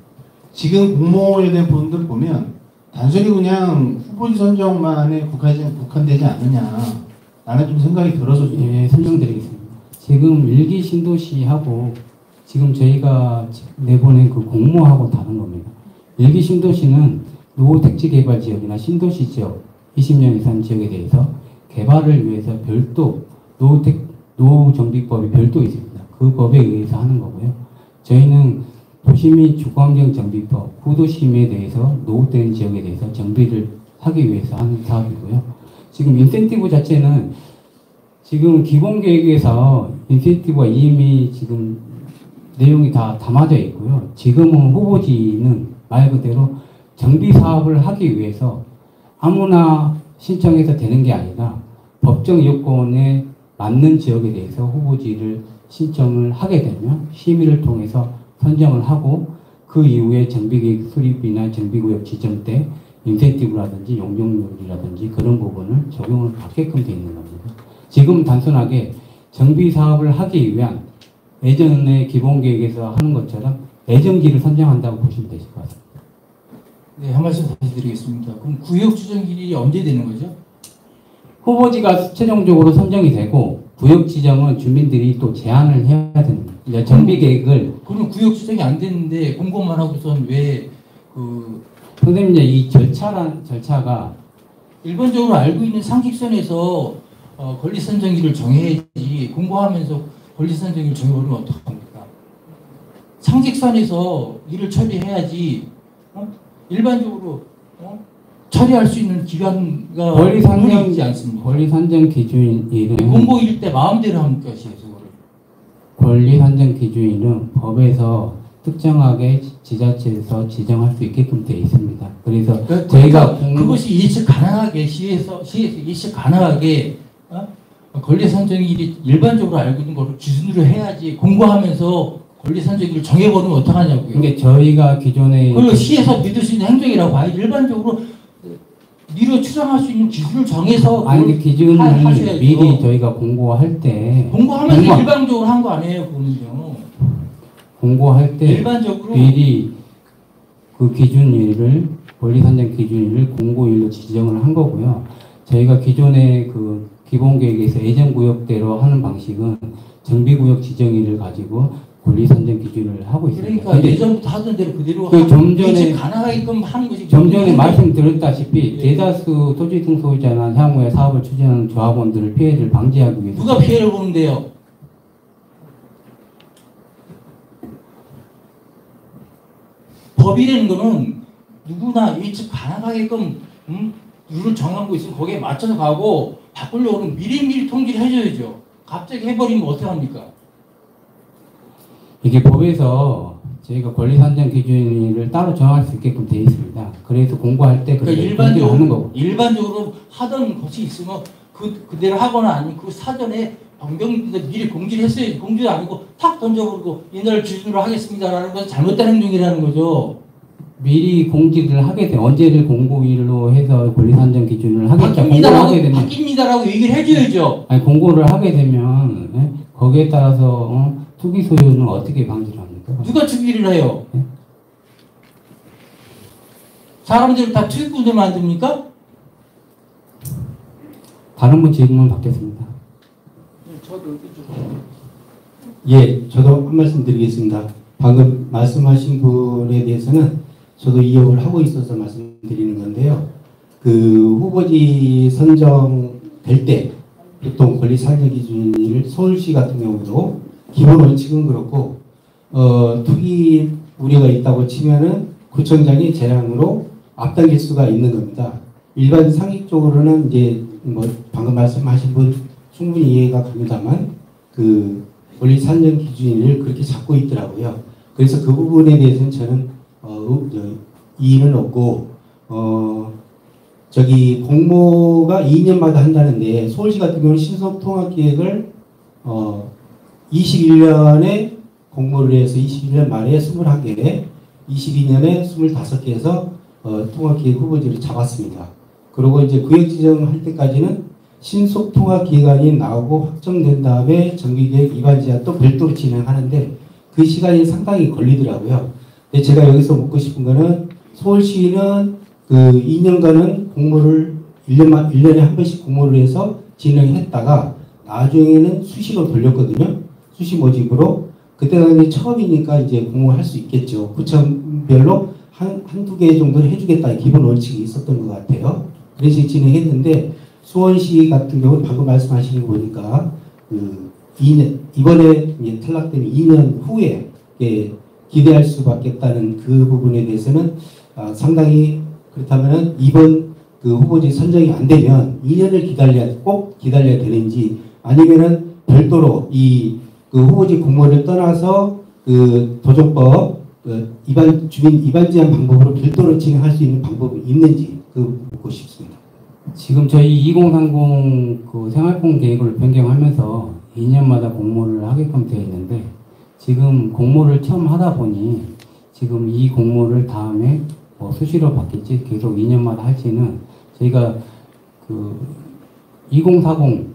지금 공모에 대한 부분들 보면 단순히 그냥 후보지 선정만에 국한되지 않느냐라는 좀 생각이 들어서 예, 설명드리겠습니다. 지금 일기 신도시하고 지금 저희가 내보낸 그 공모하고 다른 겁니다. 일기 신도시는 노후 택지 개발 지역이나 신도시 지역 20년 이상 지역에 대해서 개발을 위해서 별도 노후 정비법이 별도 있습니다. 그 법에 의해서 하는 거고요. 저희는 도시 및 주거환경 정비법, 구도심에 대해서 노후된 지역에 대해서 정비를 하기 위해서 하는 사업이고요. 지금 인센티브 자체는 지금 기본계획에서 인센티브가 이미 지금 내용이 다 담아져 있고요. 지금은 후보지는 말 그대로 정비 사업을 하기 위해서 아무나 신청해서 되는 게 아니라 법정 요건에 맞는 지역에 대해서 후보지를 신청을 하게 되면 심의를 통해서 선정을 하고 그 이후에 정비계획 수립이나 정비구역 지정 때 인센티브라든지 용적률이라든지 그런 부분을 적용을 받게끔 되어 있는 겁니다. 지금 단순하게 정비 사업을 하기 위한 예전에 기본계획에서 하는 것처럼 예정지를 선정한다고 보시면 되실 것 같습니다. 네, 한 말씀 다시 드리겠습니다. 그럼 구역 지정일이 언제 되는 거죠? 후보지가 최종적으로 선정이 되고 구역 지정은 주민들이 또 제안을 해야 됩니다. 이제 정비 계획을 그럼 구역 지정이 안 됐는데 공고만 하고선 왜 선생님 이제 이 절차가 일반적으로 알고 있는 상식선에서 권리 선정일을 정해야지 공고하면서 권리 선정일 정해버리면 어떡합니까? 상식선에서 일을 처리해야지 일반적으로 처리할 수 있는 기간과 권리 산정 있지 않습니까? 권리 산정 기준일은 공고일 때 마음대로 합니까, 시에서? 권리 산정 기준일은 법에서 특정하게 지자체에서 지정할 수 있게끔 되어 있습니다. 그래서 저희가 그것이 예측 가능하게 시에서 예측 가능하게 권리 선정일이 일반적으로 알고 있는 것을 기준으로 해야지 공고하면서 권리 선정기를 정해버리면 어떡하냐고요. 그러니까 저희가 기존에 그걸 시에서 믿을 수 있는 행정이라고 봐요. 일반적으로 미래 추정할 수 있는 기준을 정해서 아니 기준을 하셔야죠. 미리 저희가 공고할 때 공고하면서 일방적으로 한 거 아니에요, 그거는요. 공고할 때 일반적으로 미리 그 기준일을 권리 선정 기준일을 공고일로 지정을 한 거고요. 저희가 기존의 그 기본 계획에서 예정 구역대로 하는 방식은 정비구역 지정일을 가지고 권리 선정 기준을 하고 있습니다. 그러니까 예전부터 하던 대로 그대로 그 좀 전에 이제 가능하게끔 하는 것이 좀 전에 말씀드렸다시피 대다수 토지 등 소유자나 향후에 사업을 추진하는 조합원들을 피해를 방지하기 위해서 누가 피해를 보는데요? 법이라는 거는 누구나 일찍 가능하게끔 룰을 정하고 있으면 거기에 맞춰서 가고 바꾸려고 하면 미리미리 통지를 해줘야죠. 갑자기 해버리면 어떡합니까? 이게 법에서 저희가 권리 선정 기준을 따로 정할 수 있게끔 되어 있습니다. 그래서 공고할 때 그렇게 그러니까 하는 거고. 일반적으로 하던 것이 있으면 그대로 하거나 아니면 그 사전에 변경인데 미리 공지를 했어야지. 공지도 아니고 탁 던져버리고 이날 기준으로 하겠습니다라는 건 잘못된 행동이라는 거죠. 미리 공지를 하게 돼 언제를 공고일로 해서 권리 선정 기준을 하겠다 공고를 하게 되면 바뀝니다라고 얘기를 해줘야죠. 아니 공고를 하게 되면 거기에 따라서 투기 소유는 어떻게 방지를 합니까? 누가 투기를 해요? 사람들을 다 투기꾼을 만듭니까? 다른 분 질문 받겠습니다. 예, 저도 한 말씀 드리겠습니다. 방금 말씀하신 분에 대해서는 저도 이역을 하고 있어서 말씀드리는 건데요. 그 후보지 선정될 때 보통 권리 선정 기준을 서울시 같은 경우도 기본 원칙은 그렇고 투기 우려가 있다고 치면은 구청장이 재량으로 앞당길 수가 있는 겁니다. 일반 상식적으로는 이제 뭐 방금 말씀하신 분 충분히 이해가 갑니다만 그 권리 선정 기준을 그렇게 잡고 있더라고요. 그래서 그 부분에 대해서는 저는 이의는 없고 저기 공모가 2년마다 한다는데 서울시 같은 경우는 신속통합계획을 21년에 공모를 해서 21년 말에 21개, 22년에 25개 해서 통합계획 후보지를 잡았습니다. 그리고 이제 구역 지정할 때까지는 신속통합기간이 나오고 확정된 다음에 정비계획 위반제한 또 별도로 진행하는데 그 시간이 상당히 걸리더라고요. 근데 제가 여기서 묻고 싶은 거는 서울시는 그 2년간은 공모를 1년에 한 번씩 공모를 해서 진행했다가 나중에는 수시로 돌렸거든요. 수시 모집으로. 그때가 이제 처음이니까 이제 공모할 수 있겠죠. 구청별로 한두 개 정도는 해주겠다. 기본 원칙이 있었던 것 같아요. 그래서 진행했는데 수원시 같은 경우는 방금 말씀하시는 거 보니까 그 2년, 이번에 이제 탈락되면 2년 후에 기대할 수밖에 없다는 그 부분에 대해서는 상당히 그렇다면 이번 그 후보지 선정이 안 되면 2년을 꼭 기다려야 되는지 아니면은 별도로 이 그 후보지 공모를 떠나서 그 도정법 그 주민 위반 제한 방법으로 별도로 진행할 수 있는 방법이 있는지 그 묻고 싶습니다. 지금 저희 2030 그 생활권 계획을 변경하면서 2년마다 공모를 하게끔 되어 있는데 지금 공모를 처음 하다 보니 지금 이 공모를 다음에 뭐 수시로 받겠지 계속 2년마다 할지는 저희가 그 2040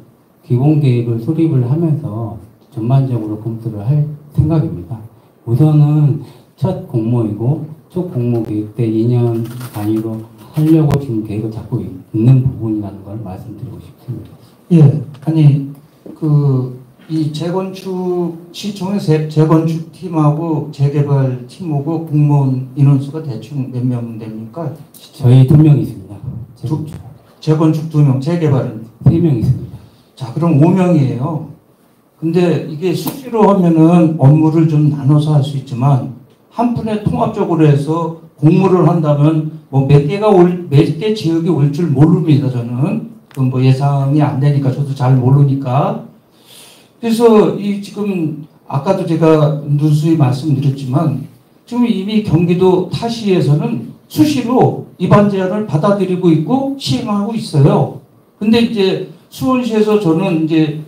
기본 계획을 수립을 하면서 전반적으로 검토를 할 생각입니다. 우선은 첫 공모이고 첫 공모 계획 때 2년 단위로 하려고 지금 계획을 잡고 있는 부분이라는 걸 말씀드리고 싶습니다. 예, 아니 이 재건축 시청의 재건축 팀하고 재개발 팀하고 공무원 인원수가 대충 몇 명 됩니까? 저희 2명 있습니다. 재건축 2명, 재개발은 3명 있습니다. 자, 그럼 5명이에요. 근데 이게 수시로 하면은 업무를 좀 나눠서 할 수 있지만 한 푼에 통합적으로 해서 공모를 한다면 뭐 몇 개 지역이 올 줄 모릅니다. 저는 그건 뭐 예상이 안 되니까 저도 잘 모르니까. 그래서 이 지금 아까도 제가 누수히 말씀드렸지만 지금 이미 경기도 타시에서는 수시로 위반 제한을 받아들이고 있고 시행하고 있어요. 근데 이제 수원시에서 저는 이제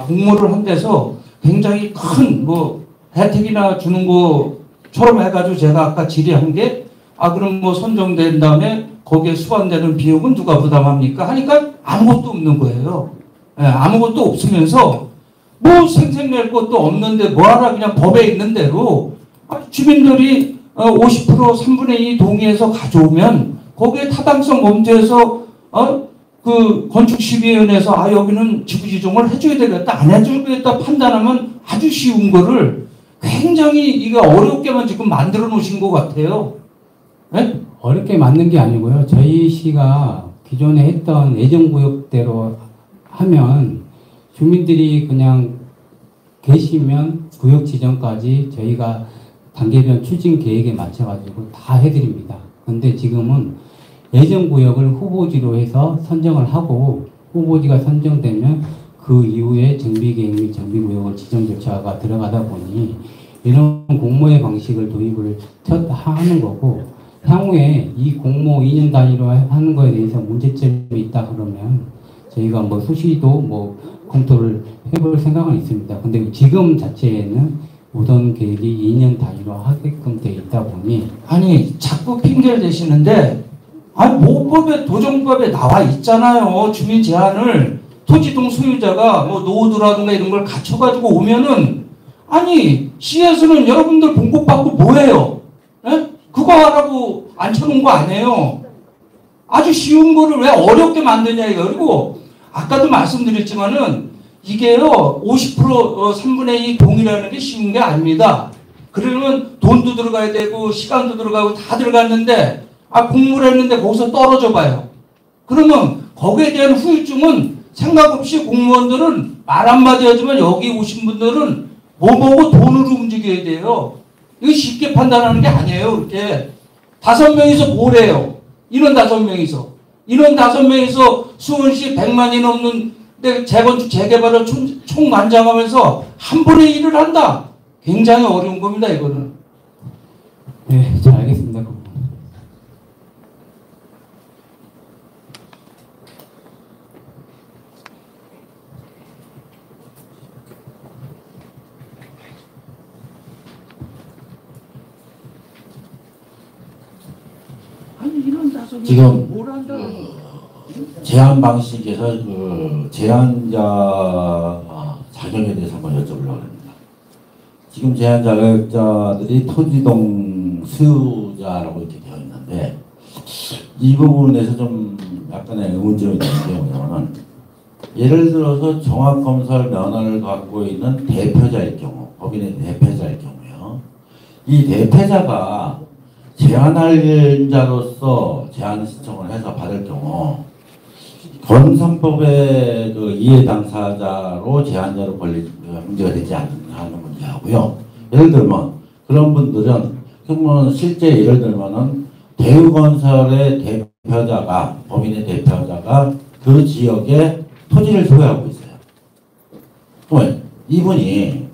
공모를 한 데서 굉장히 큰 뭐 혜택이나 주는 거처럼 해가지고 제가 아까 질의한 게 그럼 뭐 선정된 다음에 거기에 수반되는 비용은 누가 부담합니까? 하니까 아무것도 없는 거예요. 예, 아무것도 없으면서 뭐 생색낼 것도 없는데 뭐하라 그냥 법에 있는 대로 주민들이 50% 3분의 2 동의해서 가져오면 거기에 타당성 검토해서 그 건축시비위원회에서 여기는 지구지정을 해줘야 되겠다 안 해주겠다 판단하면 아주 쉬운 거를 굉장히 이거 어렵게만 지금 만들어 놓으신 것 같아요. 네? 어렵게 만든 게 아니고요. 저희 시가 기존에 했던 예정구역대로 하면 주민들이 그냥 계시면 구역 지정까지 저희가 단계별 추진 계획에 맞춰가지고 다 해드립니다. 근데 지금은 예정구역을 후보지로 해서 선정을 하고 후보지가 선정되면 그 이후에 정비계획 및 정비구역을 지정 절차가 들어가다 보니 이런 공모의 방식을 도입을 하는 거고 향후에 이 공모 2년 단위로 하는 거에 대해서 문제점이 있다 그러면 저희가 뭐 수시도 뭐 검토를 해볼 생각은 있습니다. 근데 지금 자체에는 우선 계획이 2년 단위로 하게끔 돼 있다 보니 자꾸 핑계를 대시는데 모법에 도정법에 나와 있잖아요. 주민 제한을 토지동 소유자가 뭐 노후도라든가 이런 걸 갖춰가지고 오면은 시에서는 여러분들 공급받고 뭐해요? 에? 그거 하라고 앉혀놓은 거 아니에요. 아주 쉬운 거를 왜 어렵게 만드냐 이거. 그리고 아까도 말씀드렸지만은 이게요 50% 3분의 2 동의라는 게 쉬운 게 아닙니다. 그러면 돈도 들어가야 되고 시간도 들어가고 다 들어갔는데 공모를 했는데 거기서 떨어져 봐요. 그러면 거기에 대한 후유증은 생각 없이 공무원들은 말 한마디 하지만 여기 오신 분들은 뭐 보고 돈으로 움직여야 돼요. 이거 쉽게 판단하는 게 아니에요. 그렇게 5명이서 뭘 해요? 인원 5명이서. 인원 5명이서 수원시 100만이 넘는 재건축 재개발을 총관장하면서 한 번에 일을 한다. 굉장히 어려운 겁니다. 이거는. 네, 잘 알겠습니다. 지금 제한 방식에서 그 제한자 자격에 대해서 한번 여쭤보려고 합니다. 지금 제한 자격자들이 토지동 소유자라고 이렇게 되어 있는데 이 부분에서 좀 약간의 의문점이 있는 게 뭐냐면 예를 들어서 종합건설 면허를 갖고 있는 대표자일 경우 법인의 대표자일 경우요. 이 대표자가 제한할 자로서 제한 신청을 해서 받을 경우 건설법의 그 이해 당사자로 제한자로 문제가 되지 않는 문제하고요. 예를 들면 그런 분들은 그러면 실제 예를 들면은 대우건설의 대표자가 법인의 대표자가 그 지역에 토지를 소유하고 있어요. 그러면 이분이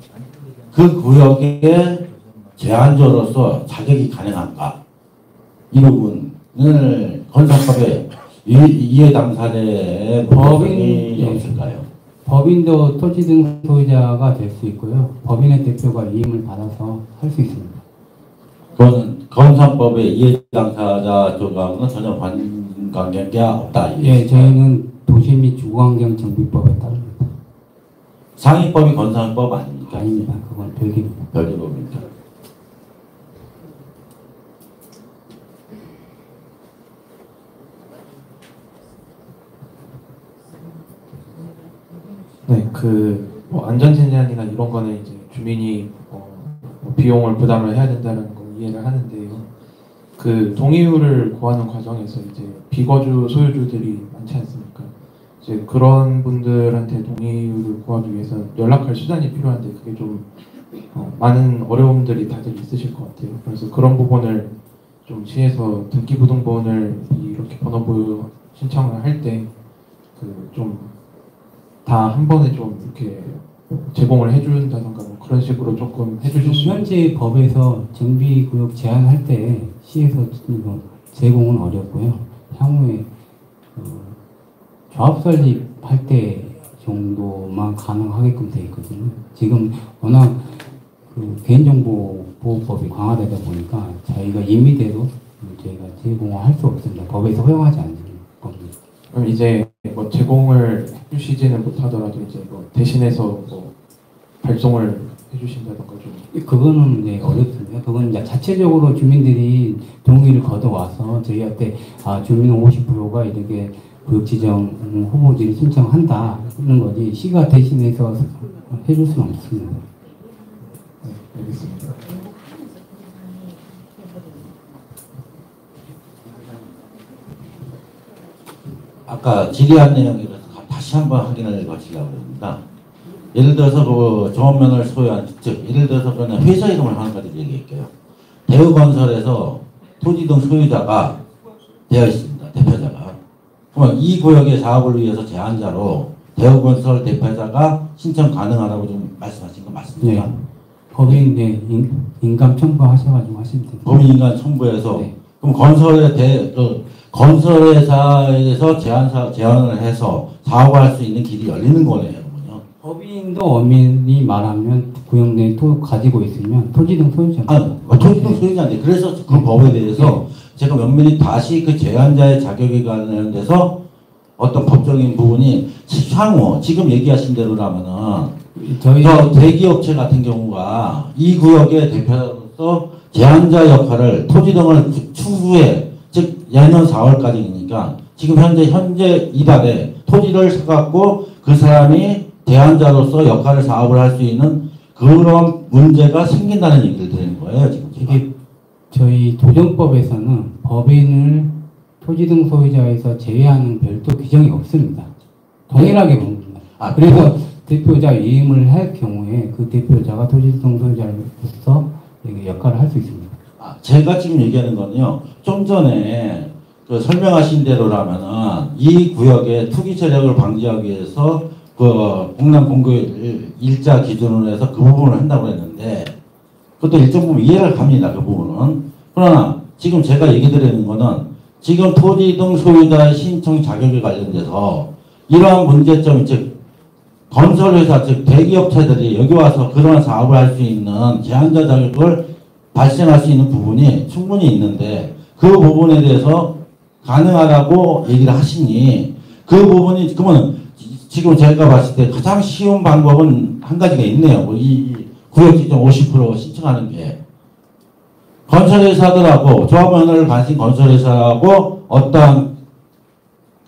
그 구역에 제한자로서 자격이 가능한가? 이 부분을 건설법에 이해 당사자의 법인이 없을까요? 법인도 토지 등 소유자가 될 수 있고요. 법인의 대표가 위임을 받아서 할 수 있습니다. 그거는 건설법의 이해 당사자 쪽하고는 전혀 관계가 없다. 예, 저희는 도시 및 주거환경 정비법에 따릅니다. 상위법이 건설법 아닙니까? 아닙니다. 그건 별개입니다. 별개법입니까? 네, 뭐 안전진단이나 이런 거는 이제 주민이 뭐 비용을 부담을 해야 된다는 건 이해를 하는데요. 그 동의율을 구하는 과정에서 이제 비거주 소유주들이 많지 않습니까? 이제 그런 분들한테 동의율을 구하기 위해서 연락할 수단이 필요한데 그게 좀 많은 어려움들이 다들 있으실 것 같아요. 그래서 그런 부분을 좀 시에서 등기부등본을 이렇게 번호부 신청을 할 때 그 좀 다 한 번에 좀 이렇게 제공을 해준다던가 뭐 그런 식으로 조금 해주실 수 현재 법에서 정비구역 제한할 때 시에서 제공은 어렵고요. 향후에 조합 설립할 때 정도만 가능하게끔 되어 있거든요. 지금 워낙 그 개인정보보호법이 강화되다 보니까 저희가 임의대로 저희가 제공을 할 수 없습니다. 법에서 허용하지 않는 겁니다. 그럼 이제 뭐 제공을 해주시지는 못하더라도 이제 뭐 대신해서 뭐 발송을 해주신다던가 좀. 그거는 이제 어렵습니다. 그건 이제 자체적으로 주민들이 동의를 걷어와서 저희한테 주민 50%가 이렇게 구역지정 후보지를 신청한다 하는 거지 시가 대신해서 해줄 수는 없습니다. 네, 알겠습니다. 아까 질의한 내용에 대해서 다시 한번 확인을 거치려고 합니다. 예를 들어서 그 종업면을 소유한, 즉 예를 들어서 그냥 회사 이름을 하나 가지고 얘기할게요. 대우건설에서 토지 등 소유자가 되어 있습니다. 대표자가. 그러면 이 구역의 사업을 위해서 제한자로 대우건설 대표자가 신청 가능하다고 좀 말씀하신 거 맞습니까? 네. 법인 이제 인감 첨부하셔가지고 하시면 됩니다. 법인 인감 첨부해서 네. 그럼 건설회사에서 제한을 해서 사업을 할 수 있는 길이 열리는 거네요. 그러면요. 법인도 어민이 말하면 구역 내에 가지고 있으면 토지 등 소유자. 토지 등 소유자인데 그래서 그 법에 대해서 제가 면밀히 다시 그 제한자의 자격에 관련돼서 어떤 법적인 부분이 향후 지금 얘기하신 대로라면은 저희 대기업체 같은 경우가 이 구역의 대표로서 제한자 역할을 토지 등을 추후에 즉 내년 4월까지니까 지금 현재 이달에 토지를 사갖고 그 사람이 제한자로서 역할을 사업을 할 수 있는 그런 문제가 생긴다는 얘기를 드리는 거예요. 지금 이게 저희 도정법에서는 법인을 토지 등 소유자에서 제외하는 별도 규정이 없습니다. 동일하게 봅니다. 그래서 대표자 위임을 할 경우에 그 대표자가 토지 등 소유자로서 역할을 할 수 있습니다. 제가 지금 얘기하는 건요. 좀 전에 그 설명하신 대로라면은 이 구역의 투기 세력을 방지하기 위해서 그 공남 공고 일자 기준으로 해서 그 부분을 한다고 했는데 그것도 일정 부분 이해를 합니다. 그 부분은. 그러나 지금 제가 얘기 드리는 거는 지금 토지 등 소유자의 신청 자격에 관련돼서 이러한 문제점, 즉 건설회사, 즉 대기업체들이 여기 와서 그러한 사업을 할 수 있는 제한자 자격을 발생할 수 있는 부분이 충분히 있는데 그 부분에 대해서 가능하다고 얘기를 하시니 그 부분이 그러면 지금 제가 봤을 때 가장 쉬운 방법은 한 가지가 있네요. 이 구역지정 50% 신청하는 게 건설회사들하고 조합원을 가진 건설회사하고 어떠한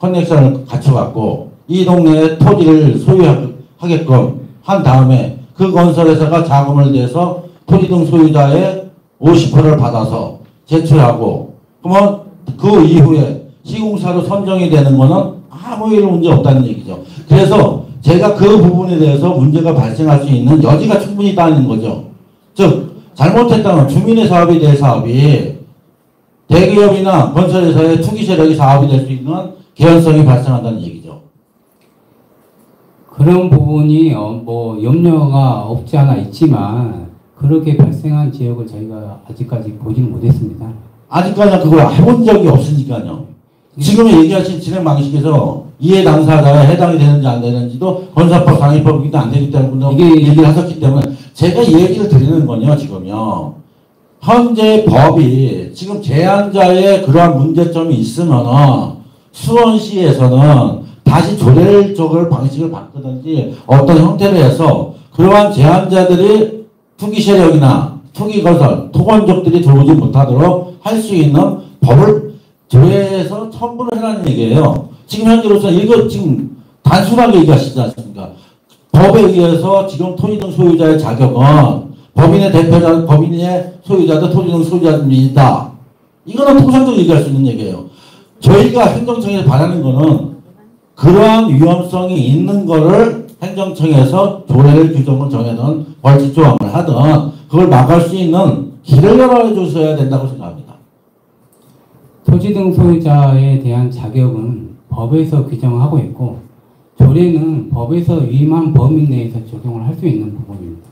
커넥션을 갖춰갖고 이 동네에 토지를 소유하게끔 한 다음에 그 건설회사가 자금을 내서 토지 등 소유자의 50%를 받아서 제출하고 그러면 그 이후에 시공사로 선정이 되는 거는 아무 일 문제 없다는 얘기죠. 그래서 제가 그 부분에 대해서 문제가 발생할 수 있는 여지가 충분히 있다는 거죠. 즉 잘못했다면 주민의 사업이 될 사업이 대기업이나 건설회사의 투기 세력이 사업이 될 수 있는 개연성이 발생한다는 얘기죠. 그런 부분이 뭐 염려가 없지 않아 있지만 그렇게 발생한 지역을 저희가 아직까지 보지는 못했습니다. 아직까지 그걸 해본 적이 없으니까요. 지금 얘기하신 진행 방식에서 이해 당사자에 해당이 되는지 안 되는지도 건설법 상위법이기도 안 되기 때문에 이게 얘기를 하셨기 때문에 제가 얘기를 드리는 건요. 지금요. 현재 법이 지금 제한자의 그러한 문제점이 있으면은 수원시에서는 다시 조례적을 방식을 바꾸든지 어떤 형태로 해서 그러한 제한자들이 투기 세력이나 투기 건설, 토건족들이 들어오지 못하도록 할 수 있는 법을 조례에서 첨부를 해라는 얘기예요. 지금 현재로서 이거 지금 단순하게 얘기하시지 않습니까? 법에 의해서 지금 토지 등 소유자의 자격은 법인의 대표자, 법인의 소유자도 토지 등 소유자입니다. 이거는 통상적으로 얘기할 수 있는 얘기예요. 저희가 행정청에서 바라는 거는 그러한 위험성이 있는 거를 행정청에서 조례를 규정을 정해든 벌칙 조항을 하든 그걸 막을 수 있는 길을 열어주셔야 된다고 생각합니다. 토지 등 소유자에 대한 자격은 법에서 규정하고 있고 조례는 법에서 위임한 범위 내에서 적용을 할 수 있는 부분입니다.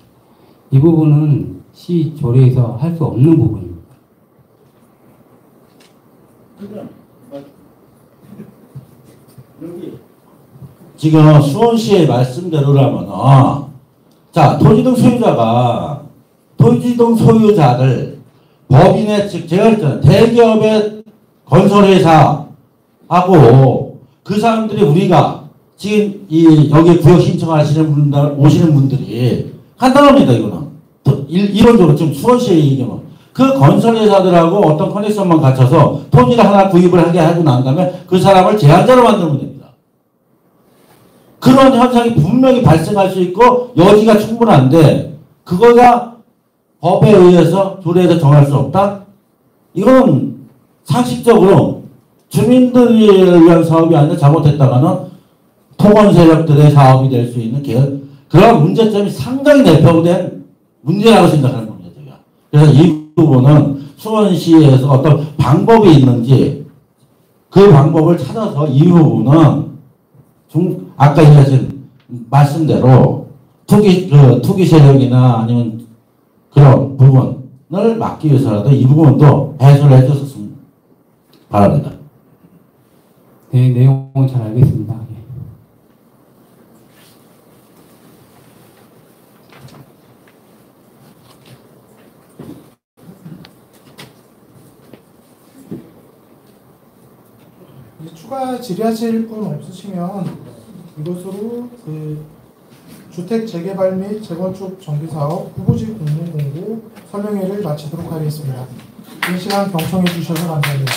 이 부분은 시 조례에서 할 수 없는 부분입니다. 지금 수원시의 말씀대로라면 자 토지 등 소유자가 토지동 소유자들 법인의 즉 제가 그랬잖아요. 대기업의 건설회사하고 그 사람들이 우리가 지금 이 여기 구역 신청하시는 분들 오시는 분들이 간단합니다. 이거는 이론적으로 지금 수원시의 얘기는 그 건설회사들하고 어떤 커넥션만 갖춰서 토지를 하나 구입을 하게 하고 난 다음에 그 사람을 제한자로 만들면 됩니다. 그런 현상이 분명히 발생할 수 있고 여지가 충분한데 그거가 법에 의해서 조례에서 정할 수 없다? 이건 상식적으로 주민들을 위한 사업이 아니라 잘못했다가는 토건 세력들의 사업이 될 수 있는 그런 문제점이 상당히 내포된 문제라고 생각하는 겁니다. 제가. 그래서 이 부분은 수원시에서 어떤 방법이 있는지 그 방법을 찾아서 이 부분은 아까 얘기하신 말씀대로 투기 세력이나 아니면 그런 부분을 막기 위해서라도 이 부분도 해소를 해줬으면 바랍니다. 네, 내용은 잘 알겠습니다. 예. 추가 질의하실 분 없으시면 이것으로 그 주택 재개발 및 재건축 정비사업 후보지 공모 공고 설명회를 마치도록 하겠습니다. 긴 시간 경청해 주셔서 감사합니다.